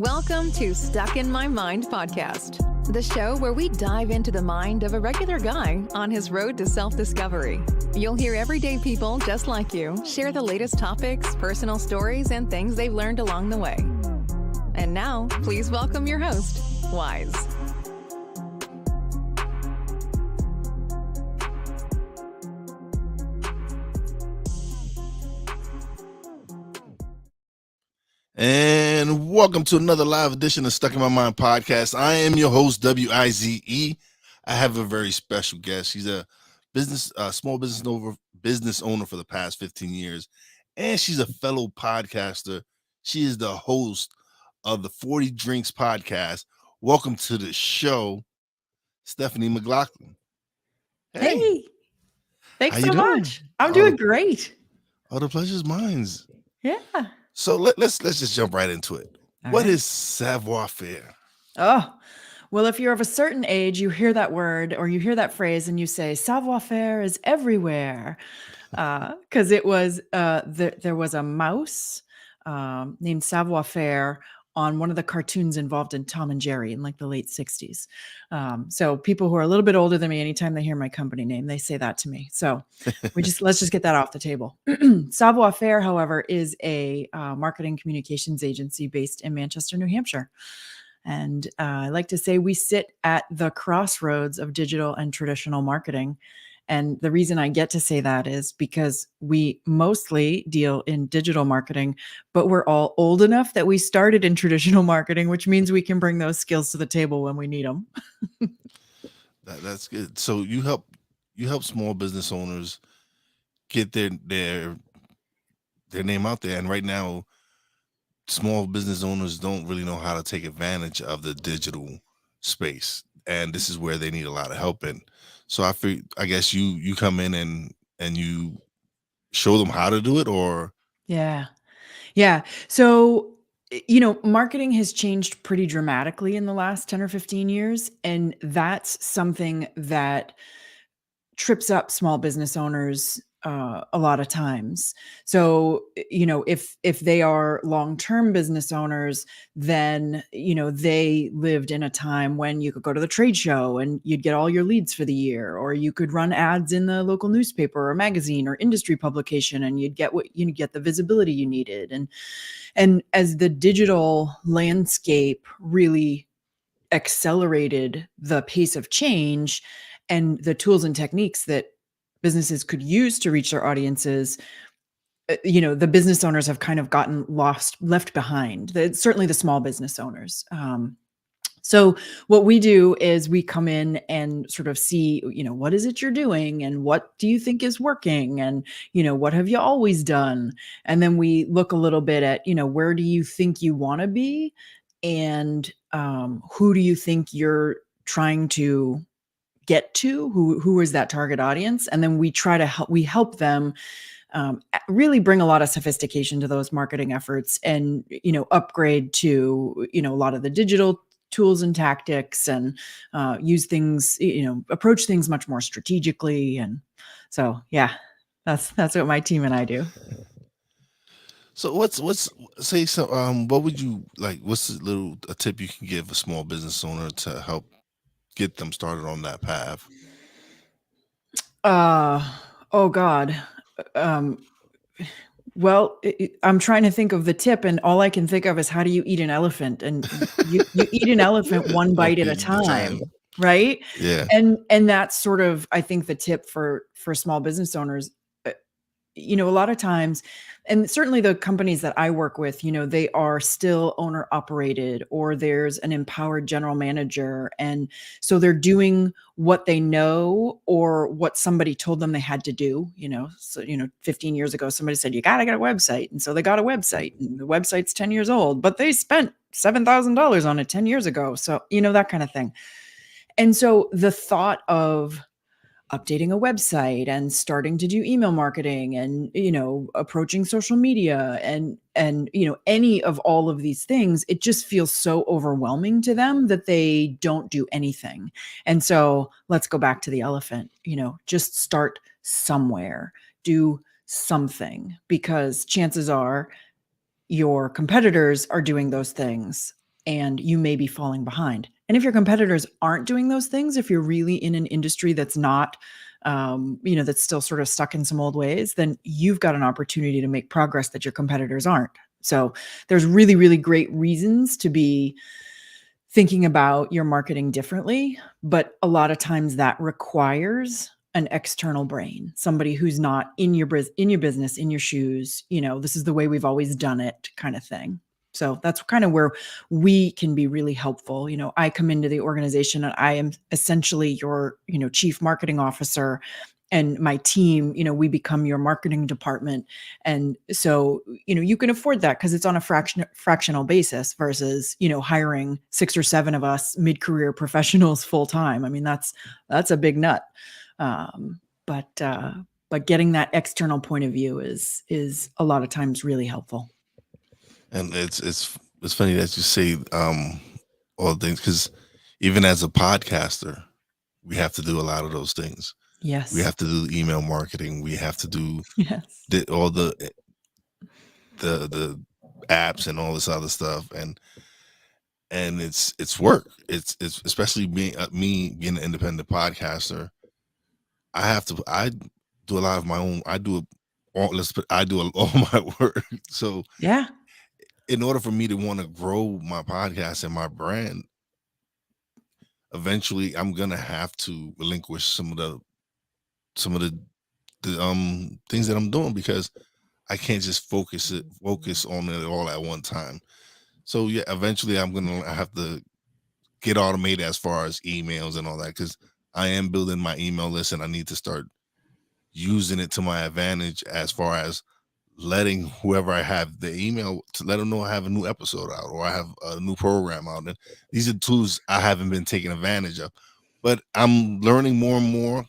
Welcome to Stuck in My Mind podcast, the show where we dive into the mind of a regular guy on his road to self-discovery. You'll hear everyday people just like you share the latest topics, personal stories, and things they've learned along the way. And now, please welcome your host, Wise. And welcome to another live edition of Stuck in My Mind podcast. I am your host, W-I-Z-E. I have a very special guest. She's a small business owner for the past 15 years, and she's a fellow podcaster. She is the host of the 40 Drinks podcast. Welcome to the show, Stephanie McLaughlin. Hey. Thanks so much. I'm Oh, doing great. Oh, the pleasure's mine. Yeah. So let's just jump right into it. All What right. is savoir faire? Oh, well, if you're of a certain age, you hear that word or you hear that phrase and you say, savoir faire is everywhere. Because it was, there was a mouse named Savoir Faire on one of the cartoons involved in Tom and Jerry in like the late 60s. So people who are a little bit older than me, anytime they hear my company name, they say that to me. So let's just get that off the table. Savoir Faire, however, is a marketing communications agency based in Manchester, New Hampshire. And I like to say we sit at the crossroads of digital and traditional marketing. And the reason I get to say that is because we mostly deal in digital marketing, but we're all old enough that we started in traditional marketing, which means we can bring those skills to the table when we need them. That's good. So you help small business owners get their name out there. And right now, small business owners don't really know how to take advantage of the digital space, and this is where they need a lot of help in. So I guess you come in and you show them how to do it, or Yeah. So, marketing has changed pretty dramatically in the last 10 or 15 years. And that's something that trips up small business owners a lot of times. So, if they are long-term business owners, then, they lived in a time when you could go to the trade show and you'd get all your leads for the year, or you could run ads in the local newspaper or magazine or industry publication, and you'd get the visibility you needed. And as the digital landscape really accelerated the pace of change and the tools and techniques that businesses could use to reach their audiences, the business owners have kind of gotten left behind. Certainly the small business owners. So what we do is we come in and sort of see, what is it you're doing and what do you think is working, and, what have you always done? And then we look a little bit at, where do you think you want to be, and who do you think you're trying to get to, who is that target audience? And then we try to help them really bring a lot of sophistication to those marketing efforts, and upgrade to a lot of the digital tools and tactics, and use things, approach things much more strategically. And so that's what my team and I do. so what would you like? What's a tip you can give a small business owner to help get them started on that path? Oh God. Well, I'm trying to think of the tip, and all I can think of is, how do you eat an elephant? And you eat an elephant one bite at a time, right? Yeah. And that's sort of, I think, the tip for small business owners. A lot of times, and certainly the companies that I work with, they are still owner operated, or there's an empowered general manager. And so they're doing what they know or what somebody told them they had to do. So, 15 years ago, somebody said, you got to get a website. And so they got a website, and the website's 10 years old, but they spent $7,000 on it 10 years ago. So, that kind of thing. And so the thought of updating a website and starting to do email marketing and, approaching social media and, any of all of these things, it just feels so overwhelming to them that they don't do anything. And so let's go back to the elephant, just start somewhere, do something, because chances are your competitors are doing those things. and you may be falling behind. And if your competitors aren't doing those things, if you're really in an industry that's not, that's still sort of stuck in some old ways, then you've got an opportunity to make progress that your competitors aren't. So there's really, really great reasons to be thinking about your marketing differently, but a lot of times that requires an external brain, somebody who's not in your business, in your shoes, this is the way we've always done it kind of thing. So that's kind of where we can be really helpful. I come into the organization and I am essentially your, chief marketing officer, and my team, we become your marketing department. And so, you can afford that because it's on a fractional basis versus, hiring 6 or 7 of us mid-career professionals full time. I mean, that's a big nut. But getting that external point of view is a lot of times really helpful. And it's funny that you say all the things, because even as a podcaster, we have to do a lot of those things. Yes. We have to do email marketing. We have to do Yes. all the apps and all this other stuff, and it's work. It's especially me being an independent podcaster. I do a lot of my own. I do all my work. So Yeah. in order for me to want to grow my podcast and my brand, eventually I'm gonna have to relinquish some of the things that I'm doing, because I can't just focus on it all at one time. So yeah, eventually I'm gonna have to get automated as far as emails and all that, because I am building my email list and I need to start using it to my advantage as far as letting whoever I have the email to let them know I have a new episode out or I have a new program out. And these are tools I haven't been taking advantage of, but I'm learning more and more.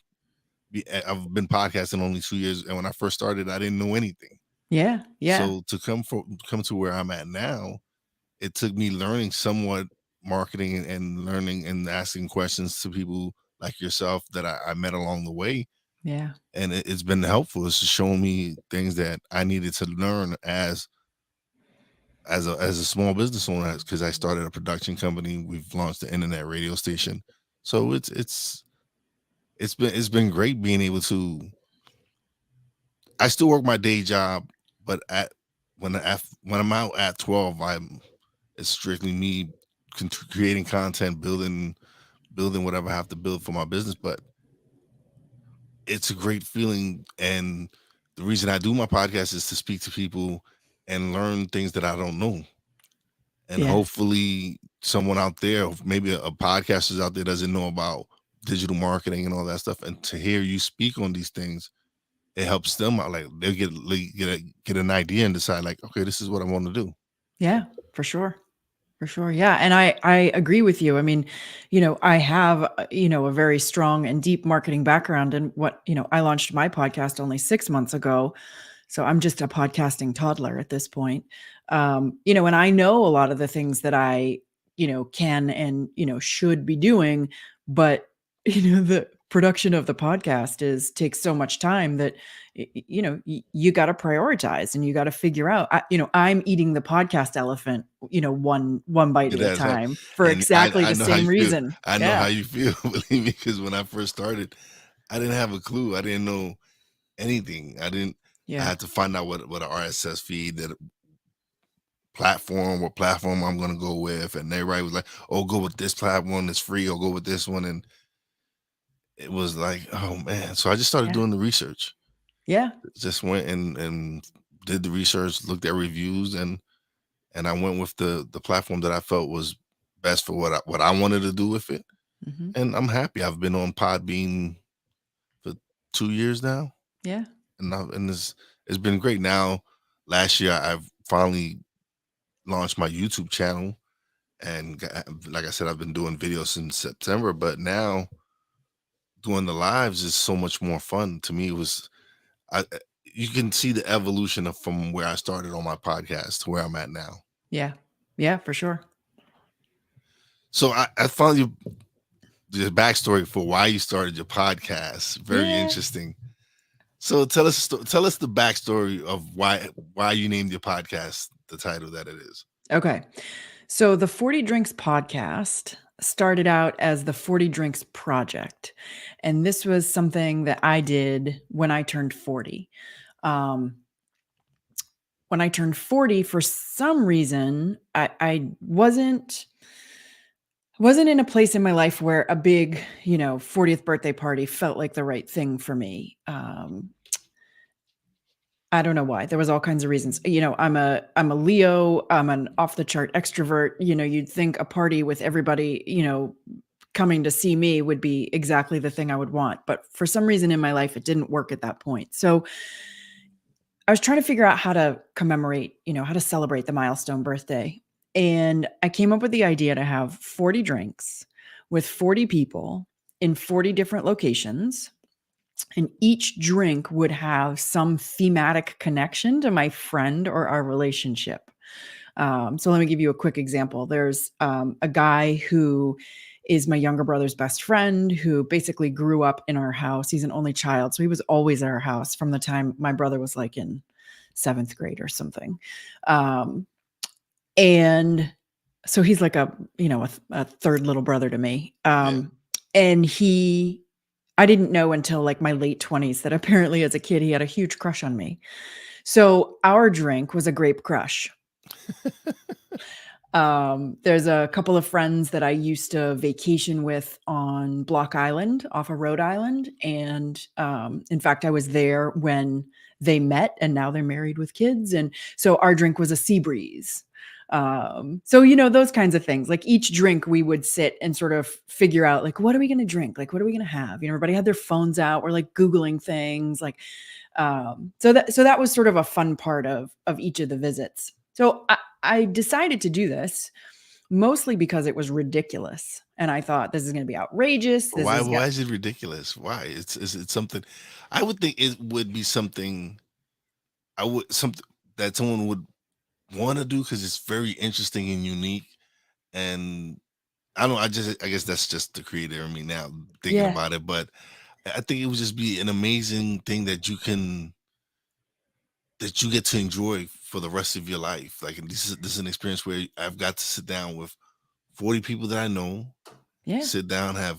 I've been podcasting only 2 years, and when I first started, I didn't know anything. Yeah. So to come to where I'm at now, it took me learning somewhat marketing and learning and asking questions to people like yourself that I met along the way. Yeah. And it's been helpful. It's showing me things that I needed to learn as a small business owner, because I started a production company. We've launched the internet radio station. So it's been great being able to. I still work my day job, but when I'm out at 12, it's strictly me creating content, building whatever I have to build for my business. But it's a great feeling, and the reason I do my podcast is to speak to people and learn things that I don't know. And Yeah. hopefully someone out there, maybe a podcaster out there, doesn't know about digital marketing and all that stuff, and to hear you speak on these things, it helps them out. Like they'll get an idea and decide, like, okay, this is what I want to do. Yeah, for sure. For sure. Yeah. And I agree with you. I mean, I have, a very strong and deep marketing background. And I launched my podcast only 6 months ago. So I'm just a podcasting toddler at this point. And I know a lot of the things that I, can and, should be doing, but, the production of the podcast takes so much time that, you got to prioritize and you got to figure out, I'm eating the podcast elephant, one bite at a time for And exactly I the know how same you feel. reason. I know Yeah. how you feel, believe me, because when I first started, I didn't have a clue. I didn't know anything. I Yeah. had to find out what an RSS feed, what platform I'm going to go with. And everybody was like, oh, go with this platform, it's free, or go with this one. And it was like, oh man. So I just started Yeah. doing the research. Yeah. Just went and did the research, looked at reviews, and I went with the platform that I felt was best for what I wanted to do with it. Hmm. And I'm happy. I've been on Podbean for 2 years now, Yeah. and it's been great. Now, last year I've finally launched my YouTube channel, and like I said, I've been doing videos since September. But now doing the lives is so much more fun to me. It was you can see the evolution from where I started on my podcast to where I'm at now. Yeah. Yeah, for sure. So I found the backstory for why you started your podcast. Very interesting. So tell us the backstory of why you named your podcast the title that it is. Okay. So the 40 Drinks podcast started out as the 40 Drinks Project. And this was something that I did when I turned 40. Um, when I turned 40, for some reason, I wasn't in a place in my life where a big, 40th birthday party felt like the right thing for me. I don't know why. There was all kinds of reasons. I'm a Leo. I'm an off the chart extrovert. You'd think a party with everybody, coming to see me would be exactly the thing I would want. But for some reason in my life, it didn't work at that point. So I was trying to figure out how to commemorate, how to celebrate the milestone birthday. And I came up with the idea to have 40 drinks with 40 people in 40 different locations. And each drink would have some thematic connection to my friend or our relationship. So let me give you a quick example. There's a guy who is my younger brother's best friend who basically grew up in our house. He's an only child. So he was always at our house from the time my brother was like in 7th grade or something. And so he's like a third little brother to me. And I didn't know until like my late 20s that apparently as a kid, he had a huge crush on me. So our drink was a grape crush. There's a couple of friends that I used to vacation with on Block Island off of Rhode Island. And in fact, I was there when they met and now they're married with kids. And so our drink was a sea breeze. So, those kinds of things, like each drink we would sit and sort of figure out like, what are we going to drink? Like, what are we going to have? Everybody had their phones out. We're like Googling things like, so that was sort of a fun part of each of the visits. So I decided to do this mostly because it was ridiculous. And I thought this is going to be outrageous. Why is it ridiculous? Why? Is it something I would think it would be something something that someone would want to do because it's very interesting and unique. And I guess that's just the creator in me now thinking about it. But I think it would just be an amazing thing that you get to enjoy for the rest of your life. Like this is an experience where I've got to sit down with 40 people that I know, sit down, have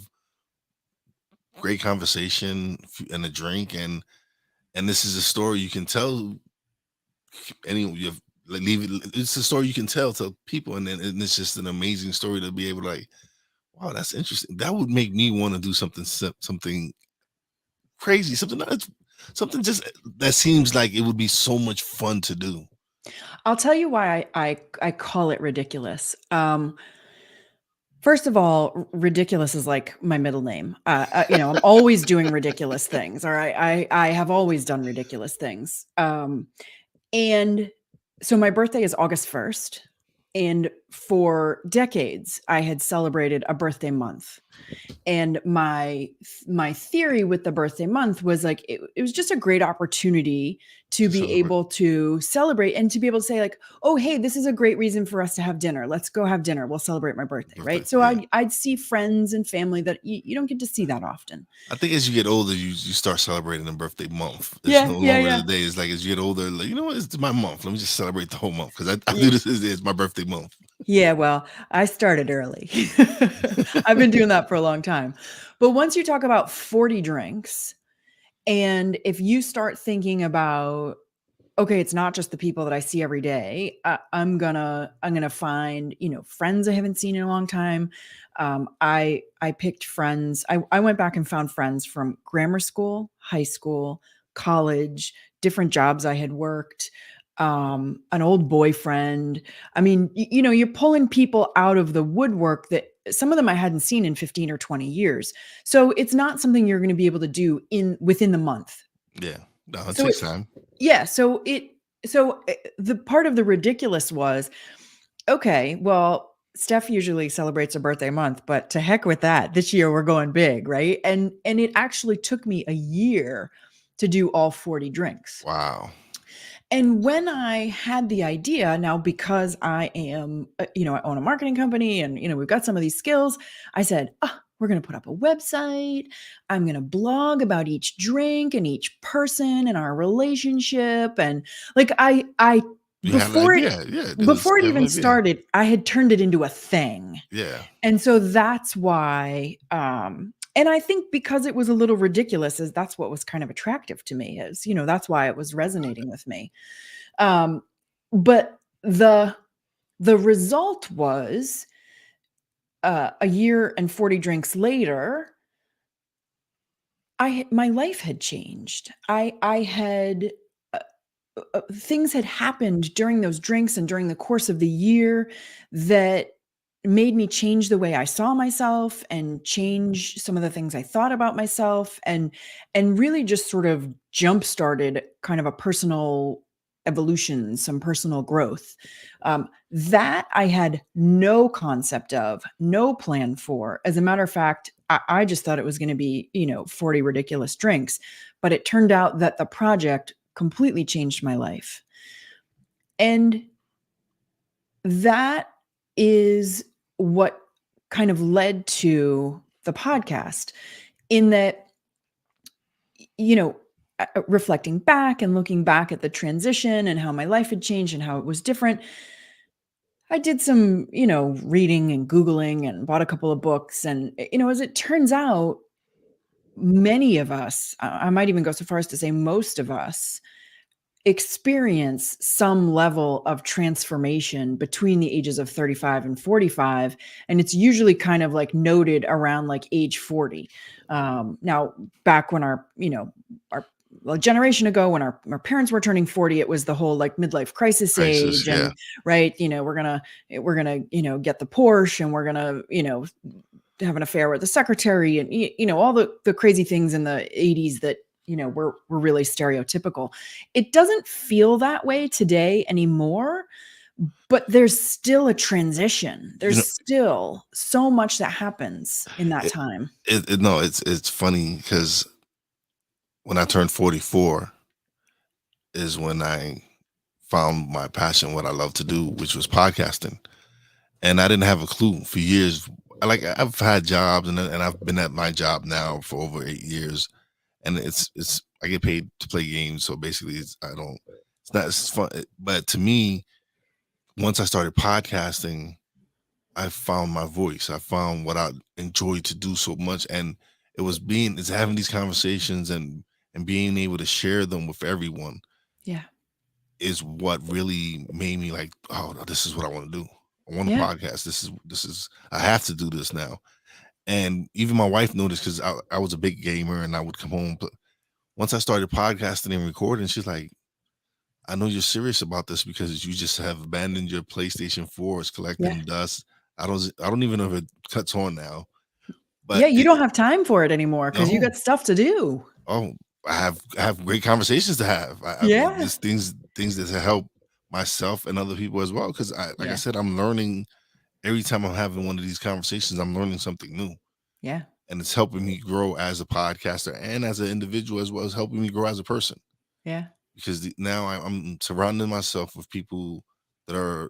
great conversation and a drink, and this is a story you can tell it's a story you can tell to people, and it's just an amazing story to be able to like, wow, that's interesting. That would make me want to do something crazy, something just that seems like it would be so much fun to do. I'll tell you why I call it ridiculous. First of all, ridiculous is like my middle name. I'm always doing ridiculous things. All right. I have always done ridiculous things. And so my birthday is August 1st. And for decades, I had celebrated a birthday month. And my theory with the birthday month was like, it was just a great opportunity to be able to celebrate and to be able to say like, oh, hey, this is a great reason for us to have dinner. Let's go have dinner. We'll celebrate my birthday. Right. So I'd see friends and family that you don't get to see that often. I think as you get older, you start celebrating a birthday month. It's no longer the day. It's like as you get older, like, you know what, it's my month. Let me just celebrate the whole month because I do this. It's my birthday month. Yeah, well, I started early. I've been doing that for a long time. But once you talk about 40 drinks, and if you start thinking about, okay, it's not just the people that I see every day. I'm gonna find, friends I haven't seen in a long time. I picked friends. I went back and found friends from grammar school, high school, college, different jobs I had worked, an old boyfriend. I mean, you're pulling people out of the woodwork that some of them I hadn't seen in 15 or 20 years. So it's not something you're going to be able to do within the month. Yeah. No, it takes time. Yeah. So the part of the ridiculous was, okay, well, Steph usually celebrates a birthday month, but to heck with that. This year we're going big, right? And it actually took me a year to do all 40 drinks. Wow. And when I had the idea, now because I am, I own a marketing company and, we've got some of these skills, I said, we're going to put up a website. I'm going to blog about each drink and each person and our relationship. And like, I You had an idea. Yeah, before it have an even idea. started, I had turned it into a thing. Yeah. And so that's why, and I think because it was a little ridiculous, is that's what was kind of attractive to me, is, that's why it was resonating with me. But the result was, a year and 40 drinks later, my life had changed. I had, things had happened during those drinks and during the course of the year that made me change the way I saw myself and change some of the things I thought about myself, and really just sort of jump started kind of a personal evolution, some personal growth, that I had no concept of, no plan for. As a matter of fact, I just thought it was going to be 40 ridiculous drinks, but it turned out that the project completely changed my life. And that is what kind of led to the podcast, in that, reflecting back and looking back at the transition and how my life had changed and how it was different. I did some, reading and Googling and bought a couple of books. And, as it turns out, many of us, I might even go so far as to say most of us, experience some level of transformation between the ages of 35 and 45. And it's usually kind of like noted around like age 40. Now, back when our a generation ago, when our parents were turning 40, it was the whole like midlife crisis age. Yeah. And right, we're gonna get the Porsche, and we're gonna have an affair with the secretary, and all the crazy things in the 80s that were really stereotypical. It doesn't feel that way today anymore, but there's still a transition. There's still so much that happens in that time. It's funny because when I turned 44 is when I found my passion, what I love to do, which was podcasting. And I didn't have a clue for years. I've had jobs, and I've been at my job now for over 8 years. And it's I get paid to play games, so basically it's not as fun. But to me, once I started podcasting, I found my voice. I found what I enjoyed to do so much, and it's having these conversations and being able to share them with everyone. Yeah. Is what really made me like, oh, this is what I want to do. I want a podcast. This is I have to do this now. And even my wife noticed, because I was a big gamer and I would come home. But once I started podcasting and recording, she's like, I know you're serious about this because you just have abandoned your PlayStation 4. It's collecting dust. I don't even know if it cuts on now. But you don't have time for it anymore because you got stuff to do. Oh, I have great conversations to have. There's things that help myself and other people as well. Because I said, I'm learning. Every time I'm having one of these conversations, I'm learning something new. Yeah. And it's helping me grow as a podcaster and as an individual, as well as helping me grow as a person. Yeah. Because now I'm surrounding myself with people that are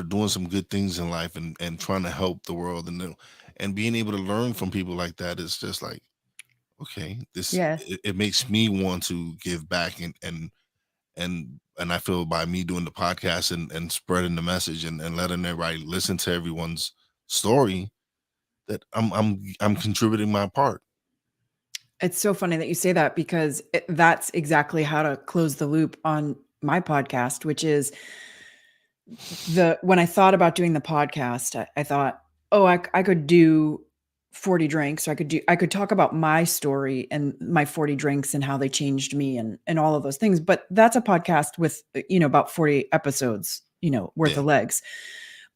doing some good things in life and trying to help the world, and being able to learn from people like that is just like, okay, it makes me want to give back, and I feel by me doing the podcast and spreading the message and letting everybody listen to everyone's story, that I'm contributing my part. It's so funny that you say that, because that's exactly how to close the loop on my podcast, which is when I thought about doing the podcast, I thought, oh, I could do 40 drinks. Or I could talk about my story and my 40 drinks and how they changed me and all of those things. But that's a podcast with, about 40 episodes, worth of legs.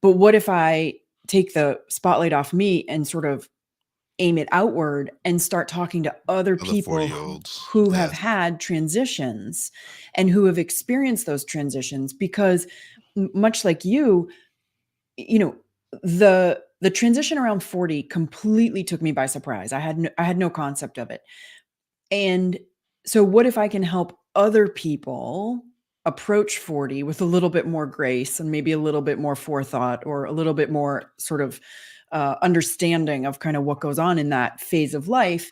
But what if I take the spotlight off me and sort of aim it outward and start talking to other people who have had transitions and who have experienced those transitions? Because much like you, the transition around 40 completely took me by surprise. I had no concept of it. And so what if I can help other people approach 40 with a little bit more grace and maybe a little bit more forethought, or a little bit more sort of understanding of kind of what goes on in that phase of life,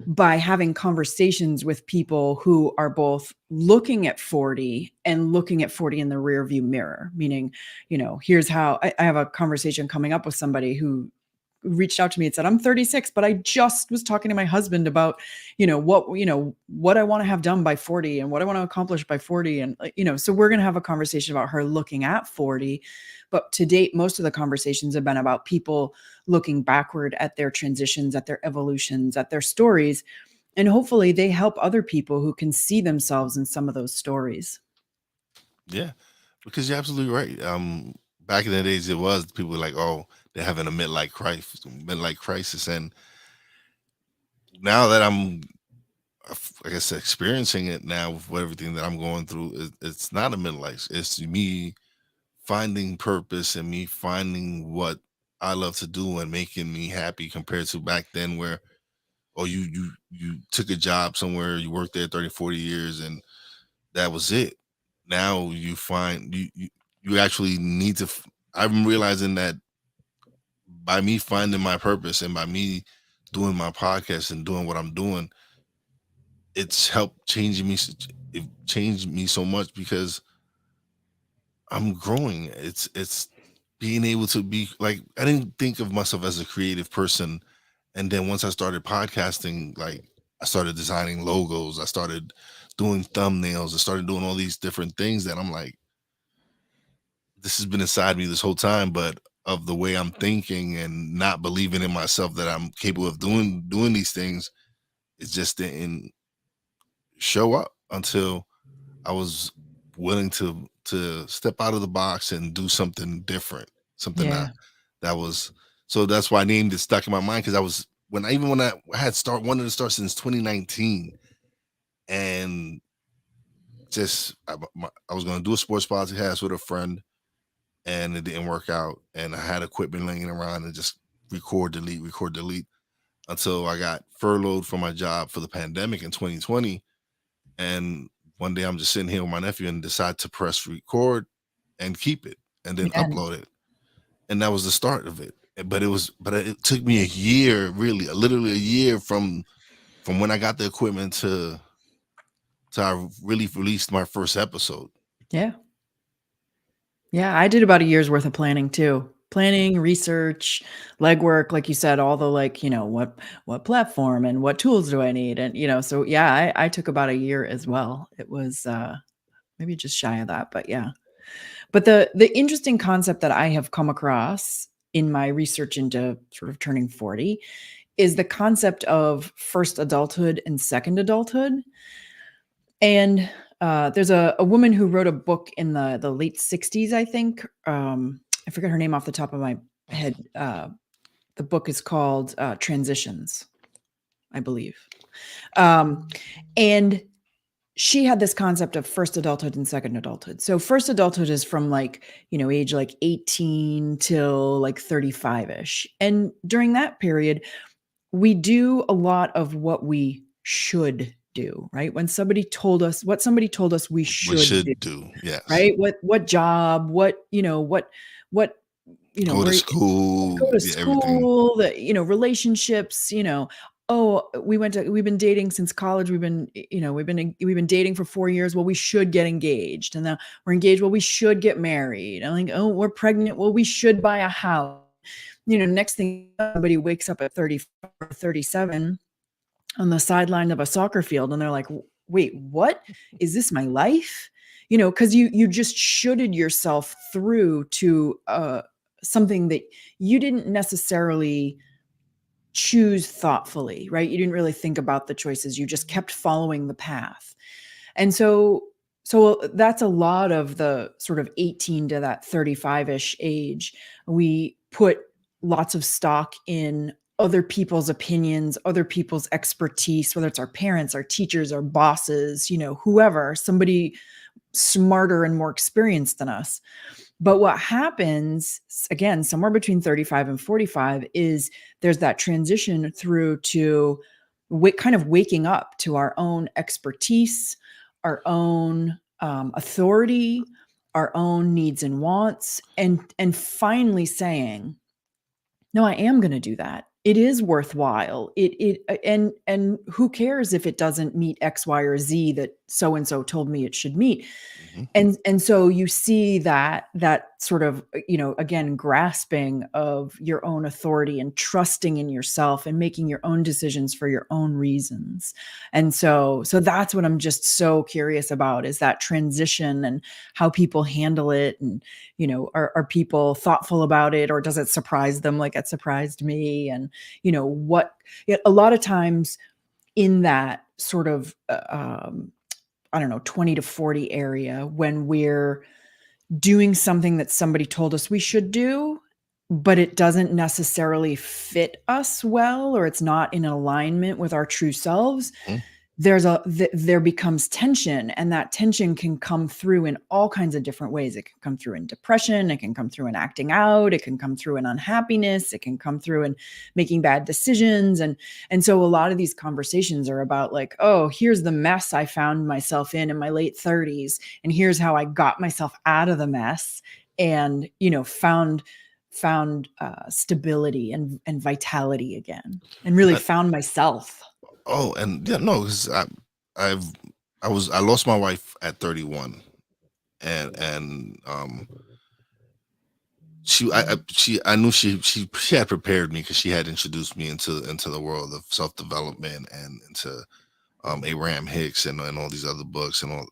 by having conversations with people who are both looking at 40 and looking at 40 in the rear view mirror. Meaning, here's how I have a conversation coming up with somebody who reached out to me and said, I'm 36, but I just was talking to my husband about, what I want to have done by 40 and what I want to accomplish by 40. And, so we're going to have a conversation about her looking at 40. But to date, most of the conversations have been about people looking backward at their transitions, at their evolutions, at their stories. And hopefully they help other people who can see themselves in some of those stories. Yeah, because you're absolutely right. Back in the days, it was people were like, oh, they're having a midlife crisis, and now that I'm, I guess, experiencing it now with everything that I'm going through, it's not a midlife. It's me finding purpose and me finding what I love to do and making me happy, compared to back then where, oh, you took a job somewhere, you worked there 30, 40 years, and that was it. Now you find you actually need to. I'm realizing that by me finding my purpose and by me doing my podcast and doing what I'm doing, it's helped changing me. It changed me so much because I'm growing. It's being able to be like, I didn't think of myself as a creative person, and then once I started podcasting, like I started designing logos, I started doing thumbnails, I started doing all these different things that I'm like, this has been inside me this whole time, but of the way I'm thinking and not believing in myself that I'm capable of doing these things, it just didn't show up until I was willing to step out of the box and do something different, something Yeah. that was. So that's why I named it Stuck in My Mind, because I was, when I wanted to start since 2019, and I was going to do a sports podcast with a friend, and it didn't work out, and I had equipment laying around and just record delete until I got furloughed from my job for the pandemic in 2020. And one day I'm just sitting here with my nephew and decide to press record and keep it and then Yeah. upload it. And that was the start of it. But it took me a year, really, literally a year from when I got the equipment to I really released my first episode. Yeah. Yeah. I did about a year's worth of planning too. Planning, research, legwork, like you said, all the what platform and what tools do I need? And, so yeah, I took about a year as well. It was maybe just shy of that, but yeah. But the interesting concept that I have come across in my research into sort of turning 40 is the concept of first adulthood and second adulthood. And there's a woman who wrote a book in the late 60s, I think. I forget her name off the top of my head. The book is called Transitions, I believe. And she had this concept of first adulthood and second adulthood. So first adulthood is from age 18 till 35-ish. And during that period, we do a lot of what we should do, right? What somebody told us we should do, yes. Right? What job, go to school, go to school, the, relationships, oh, we've been dating since college. We've been dating for 4 years. Well, we should get engaged. And then we're engaged. Well, we should get married. I'm like, oh, we're pregnant. Well, we should buy a house. Next thing, somebody wakes up at 34 or 37 on the sideline of a soccer field. And they're like, wait, what? Is this my life? Because you just shoulded yourself through to something that you didn't necessarily choose thoughtfully, right? You didn't really think about the choices. You just kept following the path. And so that's a lot of the sort of 18 to that 35-ish age. We put lots of stock in other people's opinions, other people's expertise, whether it's our parents, our teachers, our bosses, whoever, somebody smarter and more experienced than us. But what happens, again, somewhere between 35 and 45 is there's that transition through to kind of waking up to our own expertise, our own authority, our own needs and wants, and finally saying, no, I am going to do that. It is worthwhile. And who cares if it doesn't meet X, Y, or Z that so and so told me it should meet. Mhm. And so you see that sort of, again, grasping of your own authority and trusting in yourself and making your own decisions for your own reasons. And so that's what I'm just so curious about, is that transition and how people handle it. And, are people thoughtful about it, or does it surprise them like it surprised me? And, a lot of times in that sort of, I don't know, 20 to 40 area, when we're doing something that somebody told us we should do, but it doesn't necessarily fit us well, or it's not in alignment with our true selves, Mhm. there becomes tension, and that tension can come through in all kinds of different ways. It can come through in depression, it can come through in acting out, it can come through in unhappiness, it can come through in making bad decisions. And so a lot of these conversations are about like, oh, here's the mess I found myself in my late 30s, and here's how I got myself out of the mess, and found stability and vitality again, and really Uh, found myself. oh, and yeah, no, because I've, I lost my wife at 31, and I knew she had prepared me, because she had introduced me into the world of self development and into Abraham Hicks and all these other books and all.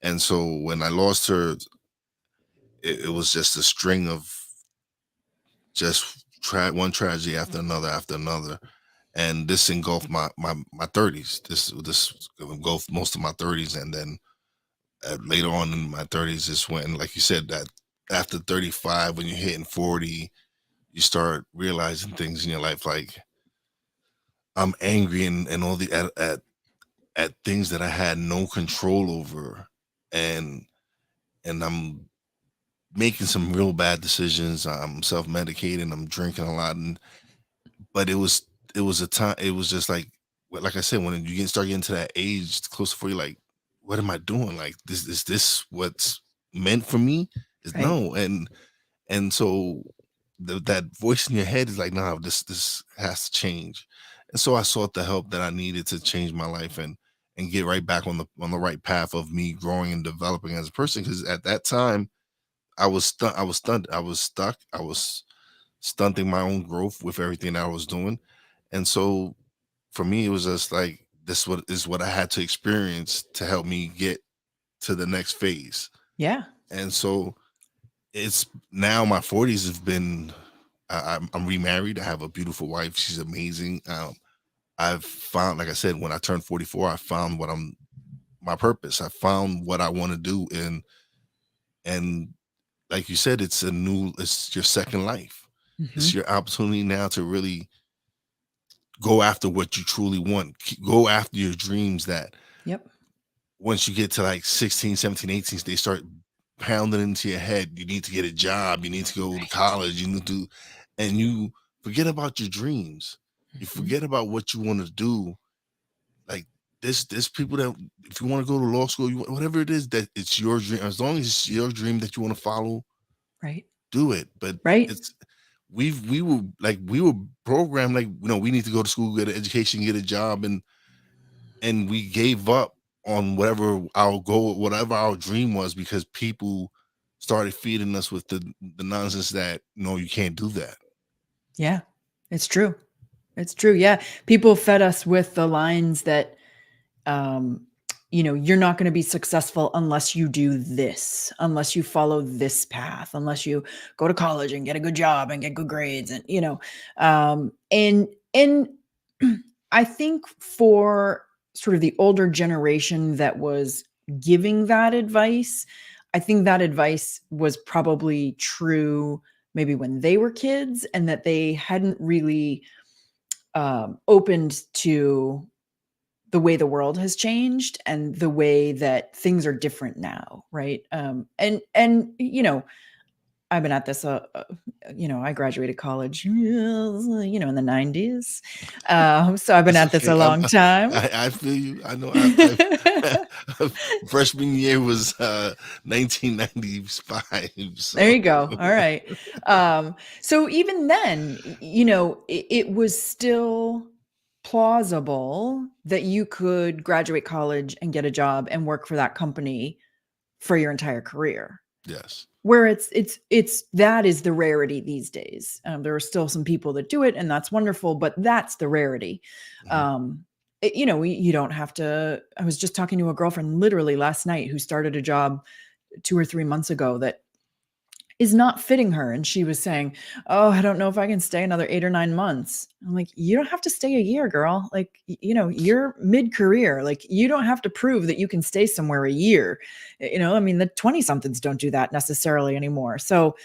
And so when I lost her, it was just a string of just one tragedy after another, and this engulfed my 30s. This engulfed most of my 30s, and then later on in my 30s, just when, like you said, that after 35, when you're hitting 40, you start realizing things in your life, like I'm angry and all the at things that I had no control over, and I'm making some real bad decisions. I'm self-medicating, I'm drinking a lot, but it was a time, it was just like I said, when you start getting to that age close to 40, like, what am I doing? Like, this is this what's meant for me? Is Right. no. And so that voice in your head is like, no, this has to change. And so I sought the help that I needed to change my life and get right back on the right path of me growing and developing as a person. Because at that time, I was stunned. I was stuck. I was stunting my own growth with everything that I was doing. And so for me, it was just like, this is what I had to experience to help me get to the next phase. Yeah. And so it's now my 40s have been, I'm remarried. I have a beautiful wife. She's amazing. I've found, like I said, when I turned 44, I found my purpose. I found what I want to do. And like you said, it's your second life. Hmm. It's your opportunity now to really go after what you truly want. Go after your dreams that Yep. once you get to like 16, 17, 18, they start pounding into your head. You need to get a job. You need to go to Right. college. You need to, and you forget about your dreams. You Hmm. forget about what you want to do. Like, there's people that, if you want to go to law school, whatever it is, that it's your dream. As long as it's your dream that you want to follow, Right. do it. But Right. it's we were programmed, like, we need to go to school, get an education, get a job, and we gave up on whatever our goal, whatever our dream was, because people started feeding us with the nonsense that, no, you can't do that. Yeah. It's true. It's true. Yeah. People fed us with the lines that, um, you're not going to be successful unless you do this, unless you follow this path, unless you go to college and get a good job and get good grades. And, and I think for sort of the older generation that was giving that advice, I think that advice was probably true maybe when they were kids, and that they hadn't really opened to the way the world has changed and the way that things are different now, right? And I've been at this, I graduated college, in the 90s. So I've been It's at this okay. a long time. I feel you. I know. Freshman year was 1995. So There you go. All right. So even then, it was still plausible that you could graduate college and get a job and work for that company for your entire career. yes. Where it's that is the rarity these days. There are still some people that do it, and that's wonderful, but that's the rarity. Mhm. You don't have to. I was just talking to a girlfriend literally last night who started a job 2 or 3 months ago that is not fitting her. And she was saying, "Oh, I don't know if I can stay another 8 or 9 months." I'm like, "You don't have to stay a year, girl. Like, you're mid-career. Like, you don't have to prove that you can stay somewhere a year. I mean, the 20 somethings don't do that necessarily anymore. So,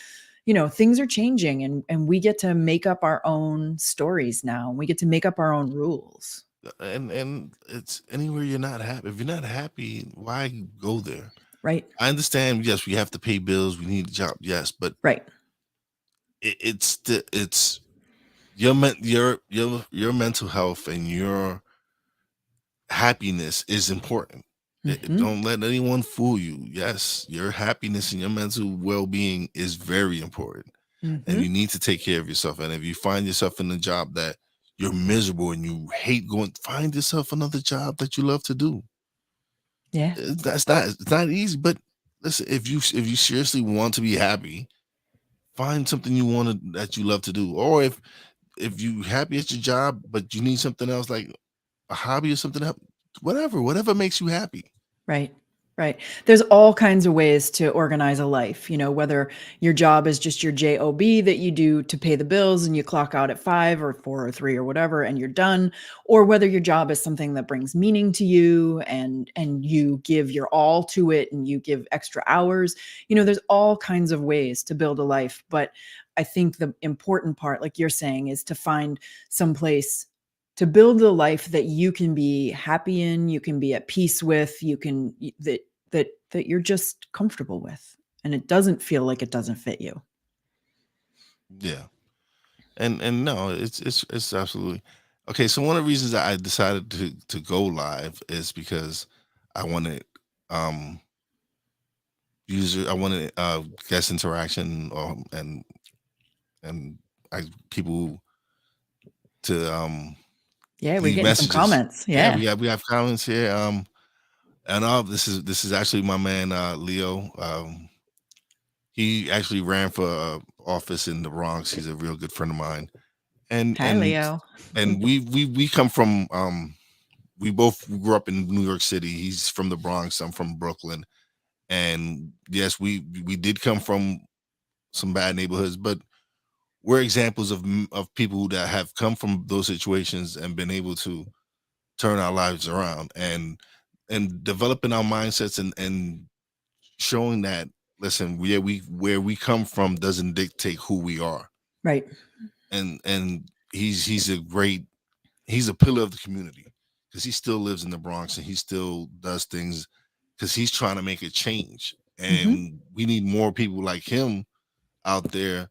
things are changing, and we get to make up our own stories now. We get to make up our own rules. And it's anywhere you're not happy. If you're not happy, why go there? Right. I understand. Yes, we have to pay bills. We need a job. Yes, but Right. it's your mental health and your happiness is important. Hmm. Don't let anyone fool you. Yes, your happiness and your mental well-being is very important, and you Hmm. need to take care of yourself. And if you find yourself in a job that you're miserable and you hate going, find yourself another job that you love to do. Yeah. It's not easy, but listen, if you seriously want to be happy, find something that you love to do. Or if you happy at your job but you need something else like a hobby or something else, whatever makes you happy. Right. Right. There's all kinds of ways to organize a life, whether your job is just your job that you do to pay the bills and you clock out at 5 or 4 or 3 or whatever and you're done, or whether your job is something that brings meaning to you and you give your all to it and you give extra hours. There's all kinds of ways to build a life, but I think the important part, like you're saying, is to find some place to build a life that you can be happy in, you can be at peace with, that you're just comfortable with, and it doesn't feel like it doesn't fit you. Yeah. And no, it's absolutely okay. So one of the reasons that I decided to go live is because I wanted um I wanted guest interaction, or and I people to Yeah, we're leave getting some messages. comments. Yeah, Yeah. we have comments here. And this is actually my man Leo. He actually ran for office in the Bronx. He's a real good friend of mine, and Hi, and Leo. and we come from we both grew up in New York City. He's from the Bronx. I'm from Brooklyn, and yes, we did come from some bad neighborhoods, but we're examples of people that have come from those situations and been able to turn our lives around and developing our mindsets and showing that, listen, we where we come from doesn't dictate who we are. Right. And he's a pillar of the community because he still lives in the Bronx and he still does things because he's trying to make a change. Hmm. And we need more people like him out there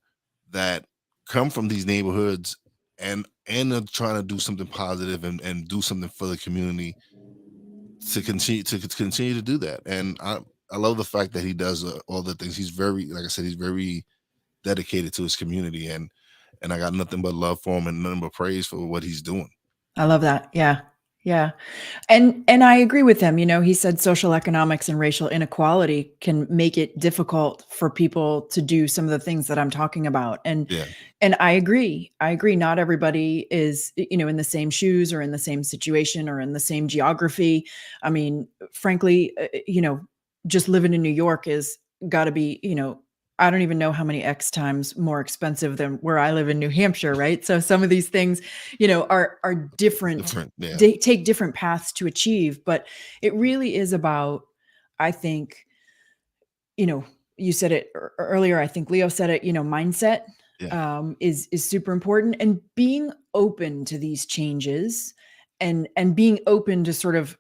that come from these neighborhoods and are trying to do something positive and do something for the community to continue to do that. And I love the fact that he does all the things. He's very, like I said, he's very dedicated to his community, and I got nothing but love for him and nothing but praise for what he's doing. I love that. Yeah. Yeah. And I agree with him. He said social economics and racial inequality can make it difficult for people to do some of the things that I'm talking about. Yeah, And I agree. I agree. Not everybody is, in the same shoes or in the same situation or in the same geography. I mean, frankly, just living in New York is got to be, I don't even know how many X times more expensive than where I live in New Hampshire, right? So some of these things, are different. different. Yeah, They take different paths to achieve, but it really is about, I think, you said it earlier. I think Leo said it. Mindset yeah, is super important, and being open to these changes, and being open to sort of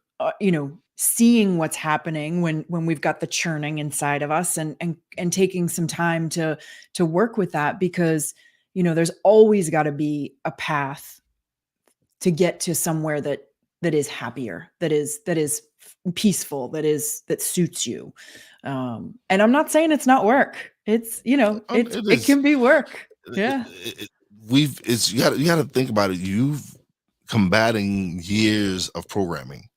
seeing what's happening when we've got the churning inside of us, and taking some time to work with that, because there's always got to be a path to get to somewhere that is happier, that is peaceful, that suits you. And I'm not saying it's not work. It's it can be work. Yeah. You got to think about it. You've combating years of programming.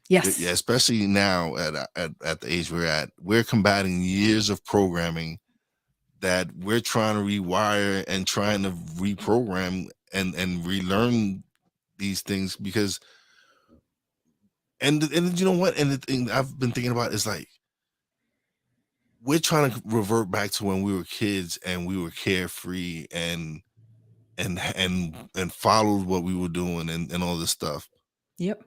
Yes. Yeah, especially now at the age we're at, we're combating years of programming that we're trying to rewire and trying to reprogram and relearn these things, because and you know what, and the thing I've been thinking about is like, we're trying to revert back to when we were kids and we were carefree and followed what we were doing and all this stuff. Yep.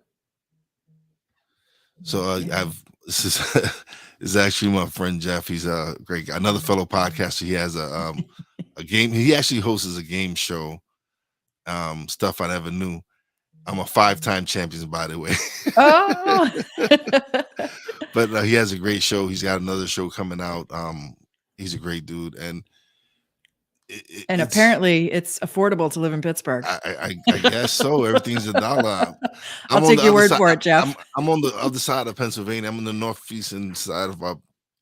So this is actually my friend Jeff. He's a great guy, another fellow podcaster. He has a game. He actually hosts a game show. Stuff I never knew. I'm a 5-time champion, by the way. Oh. But he has a great show. He's got another show coming out. He's a great dude, and apparently it's affordable to live in Pittsburgh. I guess so. Everything's $1. I'll take your word for it, Jeff. I'm on the other side of Pennsylvania. I'm on the northeastern side of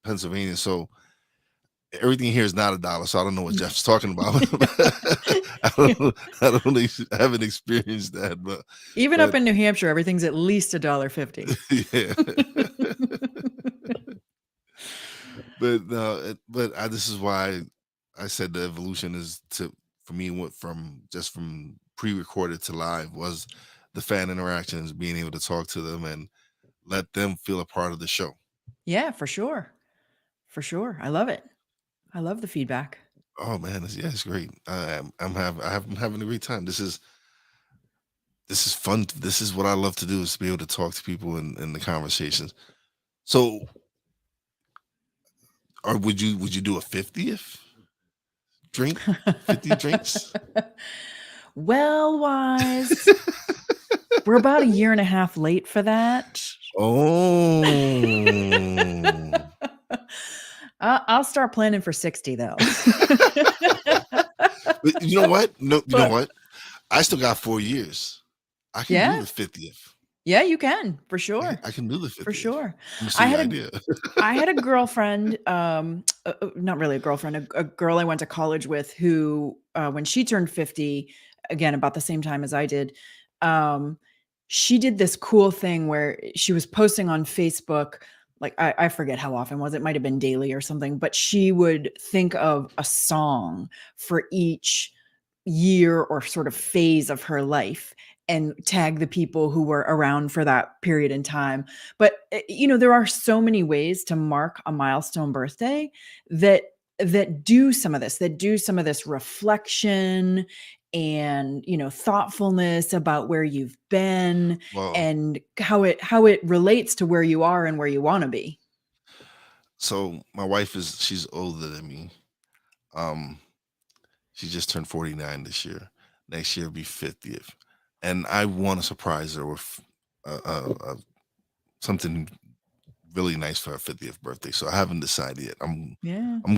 Pennsylvania, so everything here is not $1. So I don't know what Jeff's talking about. I haven't experienced that, but even up in New Hampshire, everything's at least $1.50. Yeah. But this is why I said the evolution is for me, went from pre-recorded to live, was the fan interactions, being able to talk to them and let them feel a part of the show. Yeah, for sure. I love it. I love the feedback. Oh man, it's great. I'm having a great time. This is fun. This is what I love to do, is to be able to talk to people in the conversations. So, or would you do a 50th drink? 50 drinks? Well, Wise, we're about a year and a half late for that. Oh. I'll start planning for 60 though. But you know what? No, you know what? I still got 4 years. I can do the 50th. Yeah, you can, for sure. I can do the 50th. For sure. I had a girlfriend, not really a girlfriend, a girl I went to college with, who, when she turned 50, again, about the same time as I did, she did this cool thing where she was posting on Facebook, like I forget how often was it, might have been daily or something, but she would think of a song for each year or sort of phase of her life and tag the people who were around for that period in time. But there are so many ways to mark a milestone birthday that do some of this reflection and thoughtfulness about where you've been. Wow. And how it relates to where you are and where you want to be. So my wife she's older than me. She just turned 49 this year. Next year will be 50th, and I want to surprise her with something really nice for her 50th birthday. So I haven't decided yet. I'm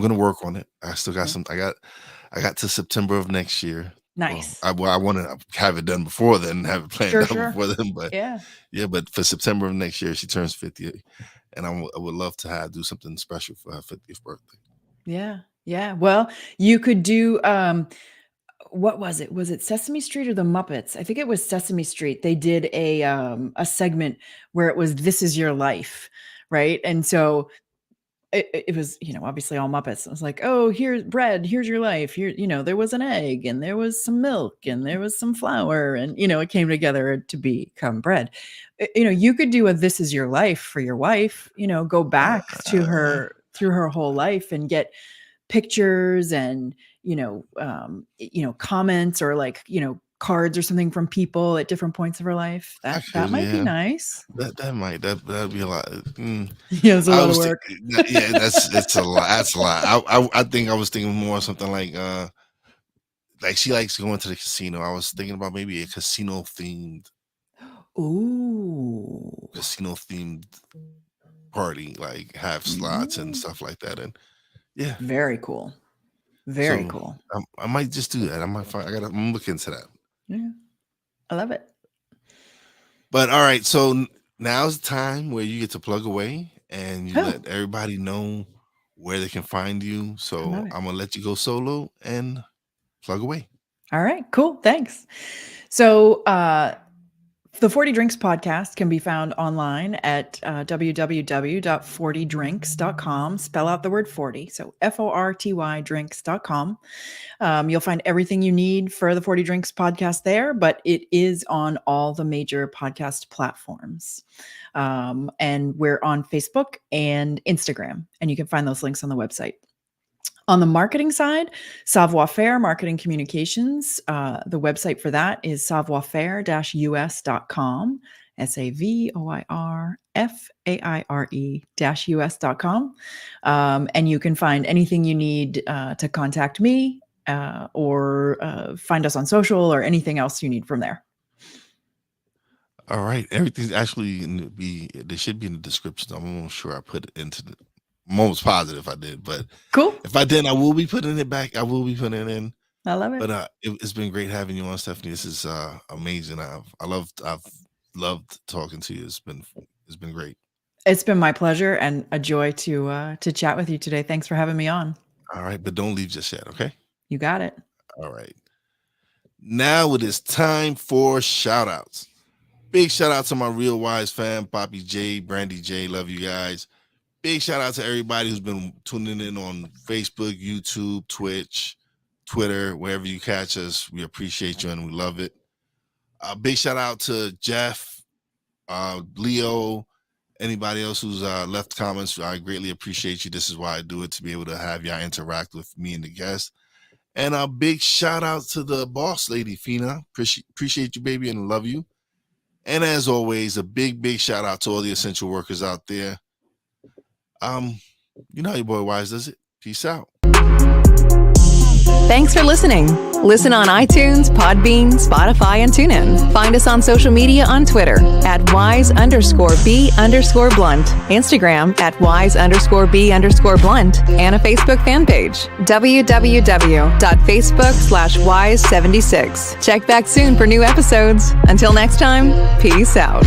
gonna work on it. I still got some. I got to September of next year. Nice. I want to have it done before then, have it planned out before then. But but for September of next year, she turns 50, and I would love to do something special for her 50th birthday. Yeah. Well, you could do. What was it? Was it Sesame Street or the Muppets? I think it was Sesame Street. They did a segment where it was "This Is Your Life," right? And so it was, obviously all Muppets. It was like, oh, here's bread, here's your life. Here, there was an egg and there was some milk and there was some flour, and it came together to become bread. You could do a "This Is Your Life" for your wife. Go back to her through her whole life and get pictures and comments or cards or something from people at different points of her life. That might be nice. That'd be a lot. Yeah, it's a lot of work. That's a lot. That's a lot. I think I was thinking more something like she likes going to the casino. I was thinking about maybe a casino themed Ooh. casino themed party, like have slots and stuff like that. And yeah, Very cool. Very so cool. I might just do that. I'm gonna look into that. Yeah. I love it. But all right, so now's the time where you get to plug away and you Oh, let everybody know where they can find you. I So love it. I'm gonna let you go solo and plug away. All right, cool. Thanks. So, the 40 Drinks podcast can be found online at www.40drinks.com. Spell out the word 40. So FORTY drinks.com. You'll find everything you need for the 40 Drinks podcast there, but it is on all the major podcast platforms. And we're on Facebook and Instagram, and you can find those links on the website. On the marketing side, Savoir Faire Marketing Communications, the website for that is savoir-us.com, SAVOIRFAIRE-US.com. And you can find anything you need to contact me or find us on social or anything else you need from there. All right, everything's actually they should be in the description. I'm almost sure I put it into the. I'm almost positive I did, but Cool. if I didn't, I will be putting it back. I will be putting it in. I love it. But it's been great having you on, Stephanie. This is amazing. I've loved talking to you. It's been great. It's been my pleasure and a joy to chat with you today. Thanks for having me on. All right, but don't leave just yet, okay? You got it. All right. Now it is time for shout outs. Big shout out to my Real Wise fam, Poppy J, Brandy J. Love you guys. Big shout out to everybody who's been tuning in on Facebook, YouTube, Twitch, Twitter, wherever you catch us. We appreciate you and we love it. Big shout out to Jeff, Leo, anybody else who's left comments. I greatly appreciate you. This is why I do it, to be able to have y'all interact with me and the guests. And a big shout out to the boss lady, Fina. Appreciate you, baby, and love you. And as always, a big shout out to all the essential workers out there. You know how your boy Wise does it. Peace out. Thanks for listening. Listen on iTunes, Podbean, Spotify, and TuneIn. Find us on social media on Twitter at wise_b_blunt, Instagram at wise_b_blunt, and a Facebook fan page, www.facebook/wise76. Check back soon for new episodes. Until next time, peace out.